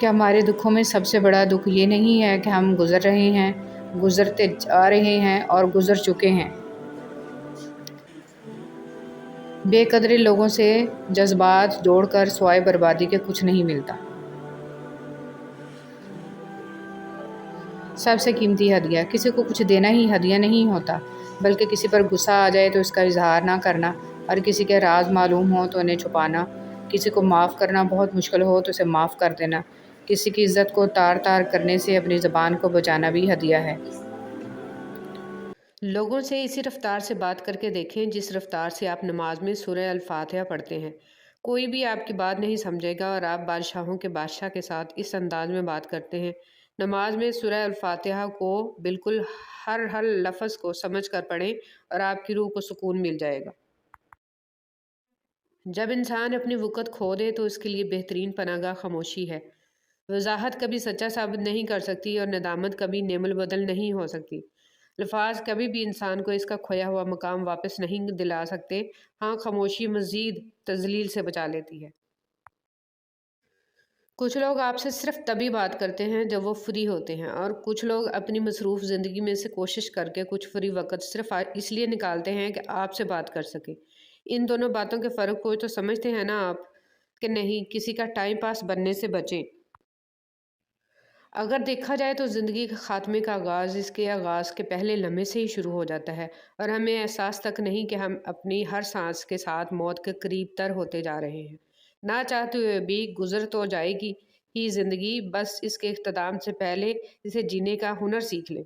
کیا ہمارے دکھوں میں سب سے بڑا دکھ یہ نہیں ہے کہ ہم گزر رہے ہیں، گزرتے جا رہے ہیں اور گزر چکے ہیں؟ بے قدرے لوگوں سے جذبات جوڑ کر سوائے بربادی کے کچھ نہیں ملتا۔ سب سے قیمتی ہدیہ، کسی کو کچھ دینا ہی ہدیہ نہیں ہوتا، بلکہ کسی پر غصہ آ جائے تو اس کا اظہار نہ کرنا، اور کسی کے راز معلوم ہو تو انہیں چھپانا، کسی کو معاف کرنا بہت مشکل ہو تو اسے معاف کر دینا، کسی کی عزت کو تار تار کرنے سے اپنی زبان کو بچانا بھی ہدیہ ہے۔ لوگوں سے اسی رفتار سے بات کر کے دیکھیں جس رفتار سے آپ نماز میں سورہ الفاتحہ پڑھتے ہیں۔ کوئی بھی آپ کی بات نہیں سمجھے گا، اور آپ بادشاہوں کے بادشاہ کے ساتھ اس انداز میں بات کرتے ہیں۔ نماز میں سورہ الفاتحہ کو بالکل ہر لفظ کو سمجھ کر پڑھیں اور آپ کی روح کو سکون مل جائے گا۔ جب انسان اپنی وقت کھو دے تو اس کے لیے بہترین پناہ گاہ خاموشی ہے۔ وضاحت کبھی سچا ثابت نہیں کر سکتی، اور ندامت کبھی نعم البدل نہیں ہو سکتی۔ الفاظ کبھی بھی انسان کو اس کا کھویا ہوا مقام واپس نہیں دلا سکتے، ہاں خاموشی مزید تذلیل سے بچا لیتی ہے۔ کچھ لوگ آپ سے صرف تبھی بات کرتے ہیں جب وہ فری ہوتے ہیں، اور کچھ لوگ اپنی مصروف زندگی میں سے کوشش کر کے کچھ فری وقت صرف اس لیے نکالتے ہیں کہ آپ سے بات کر سکیں۔ ان دونوں باتوں کے فرق کو تو سمجھتے ہیں نا آپ، کہ نہیں؟ کسی کا ٹائم پاس بننے سے بچیں۔ اگر دیکھا جائے تو زندگی کے خاتمے کا آغاز اس کے آغاز کے پہلے لمحے سے ہی شروع ہو جاتا ہے، اور ہمیں احساس تک نہیں کہ ہم اپنی ہر سانس کے ساتھ موت کے قریب تر ہوتے جا رہے ہیں۔ نہ چاہتے ہوئے بھی گزر تو جائے گی ہی زندگی، بس اس کے اختتام سے پہلے اسے جینے کا ہنر سیکھ لیں۔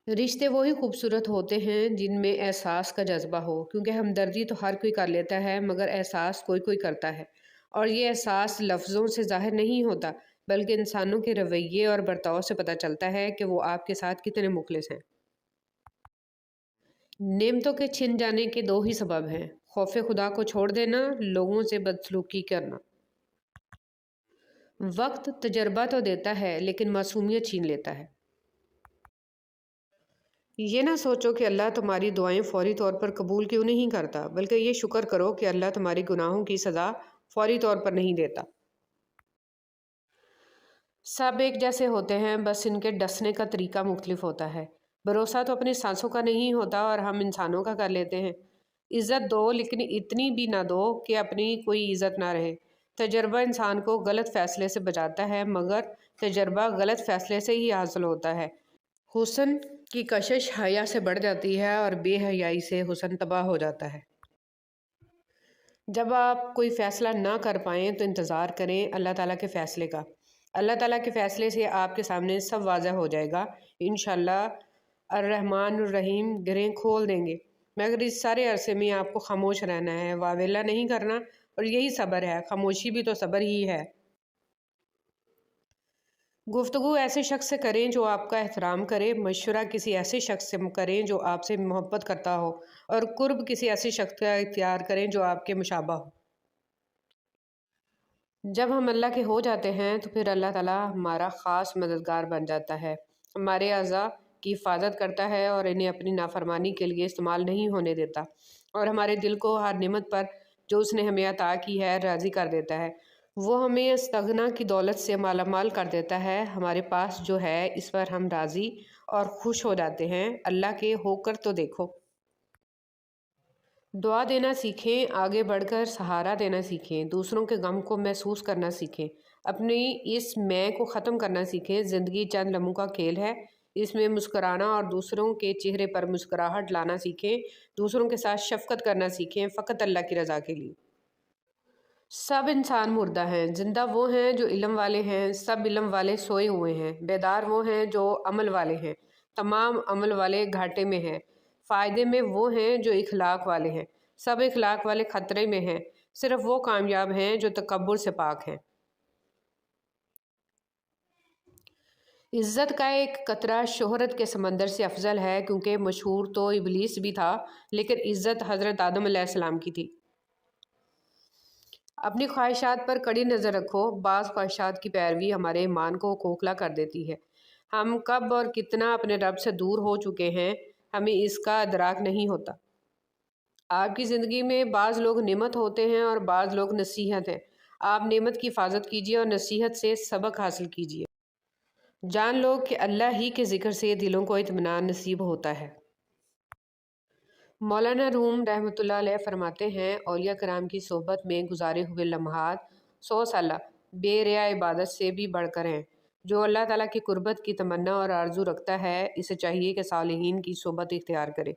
رشتے وہی خوبصورت ہوتے ہیں جن میں احساس کا جذبہ ہو، کیونکہ ہمدردی تو ہر کوئی کر لیتا ہے، مگر احساس کوئی کوئی کرتا ہے، اور یہ احساس لفظوں سے ظاہر نہیں ہوتا، بلکہ انسانوں کے رویے اور برتاؤ سے پتہ چلتا ہے کہ وہ آپ کے ساتھ کتنے مخلص ہیں۔ نعمتوں کے چھن جانے کے دو ہی سبب ہیں: خوف خدا کو چھوڑ دینا، لوگوں سے بدسلوکی کرنا۔ وقت تجربہ تو دیتا ہے لیکن معصومیت چھین لیتا ہے۔ یہ نہ سوچو کہ اللہ تمہاری دعائیں فوری طور پر قبول کیوں نہیں کرتا، بلکہ یہ شکر کرو کہ اللہ تمہاری گناہوں کی سزا فوری طور پر نہیں دیتا۔ سب ایک جیسے ہوتے ہیں، بس ان کے ڈسنے کا طریقہ مختلف ہوتا ہے۔ بھروسہ تو اپنی سانسوں کا نہیں ہوتا، اور ہم انسانوں کا کر لیتے ہیں۔ عزت دو لیکن اتنی بھی نہ دو کہ اپنی کوئی عزت نہ رہے۔ تجربہ انسان کو غلط فیصلے سے بچاتا ہے، مگر تجربہ غلط فیصلے سے ہی حاصل ہوتا ہے۔ حسن کی کشش حیا سے بڑھ جاتی ہے، اور بے حیائی سے حسن تباہ ہو جاتا ہے۔ جب آپ کوئی فیصلہ نہ کر پائیں تو انتظار کریں اللہ تعالیٰ کے فیصلے کا۔ اللہ تعالیٰ کے فیصلے سے آپ کے سامنے سب واضح ہو جائے گا۔ انشاءاللہ الرحمن الرحیم گرہیں کھول دیں گے، مگر اس سارے عرصے میں آپ کو خاموش رہنا ہے، واویلا نہیں کرنا، اور یہی صبر ہے۔ خاموشی بھی تو صبر ہی ہے۔ گفتگو ایسے شخص سے کریں جو آپ کا احترام کرے، مشورہ کسی ایسے شخص سے کریں جو آپ سے محبت کرتا ہو، اور قرب کسی ایسے شخص کا اختیار کریں جو آپ کے مشابہ ہو۔ جب ہم اللہ کے ہو جاتے ہیں تو پھر اللہ تعالیٰ ہمارا خاص مددگار بن جاتا ہے، ہمارے اعضاء کی حفاظت کرتا ہے اور انہیں اپنی نافرمانی کے لیے استعمال نہیں ہونے دیتا، اور ہمارے دل کو ہر نعمت پر جو اس نے ہمیں عطا کی ہے راضی کر دیتا ہے۔ وہ ہمیں استغنا کی دولت سے مالا مال کر دیتا ہے۔ ہمارے پاس جو ہے اس پر ہم راضی اور خوش ہو جاتے ہیں۔ اللہ کے ہو کر تو دیکھو۔ دعا دینا سیکھیں، آگے بڑھ کر سہارا دینا سیکھیں، دوسروں کے غم کو محسوس کرنا سیکھیں، اپنی اس میں کو ختم کرنا سیکھیں۔ زندگی چند لمحوں کا کھیل ہے، اس میں مسکرانا اور دوسروں کے چہرے پر مسکراہٹ لانا سیکھیں، دوسروں کے ساتھ شفقت کرنا سیکھیں، فقط اللہ کی رضا کے لیے۔ سب انسان مردہ ہیں، زندہ وہ ہیں جو علم والے ہیں، سب علم والے سوئے ہوئے ہیں، بیدار وہ ہیں جو عمل والے ہیں، تمام عمل والے گھاٹے میں ہیں، فائدے میں وہ ہیں جو اخلاق والے ہیں، سب اخلاق والے خطرے میں ہیں، صرف وہ کامیاب ہیں جو تکبر سے پاک ہیں۔ عزت کا ایک قطرہ شہرت کے سمندر سے افضل ہے، کیونکہ مشہور تو ابلیس بھی تھا، لیکن عزت حضرت آدم علیہ السلام کی تھی۔ اپنی خواہشات پر کڑی نظر رکھو، بعض خواہشات کی پیروی ہمارے ایمان کو کھوکھلا کر دیتی ہے۔ ہم کب اور کتنا اپنے رب سے دور ہو چکے ہیں، ہمیں اس کا ادراک نہیں ہوتا۔ آپ کی زندگی میں بعض لوگ نعمت ہوتے ہیں اور بعض لوگ نصیحت ہیں۔ آپ نعمت کی حفاظت کیجیے اور نصیحت سے سبق حاصل کیجیے۔ جان لو کہ اللہ ہی کے ذکر سے دلوں کو اطمینان نصیب ہوتا ہے۔ مولانا روم رحمۃ اللہ علیہ فرماتے ہیں، اولیاء کرام کی صحبت میں گزارے ہوئے لمحات 100 سالہ بے ریا عبادت سے بھی بڑھ کر ہیں۔ جو اللہ تعالیٰ کی قربت کی تمنا اور آرزو رکھتا ہے، اسے چاہیے کہ صالحین کی صحبت اختیار کرے۔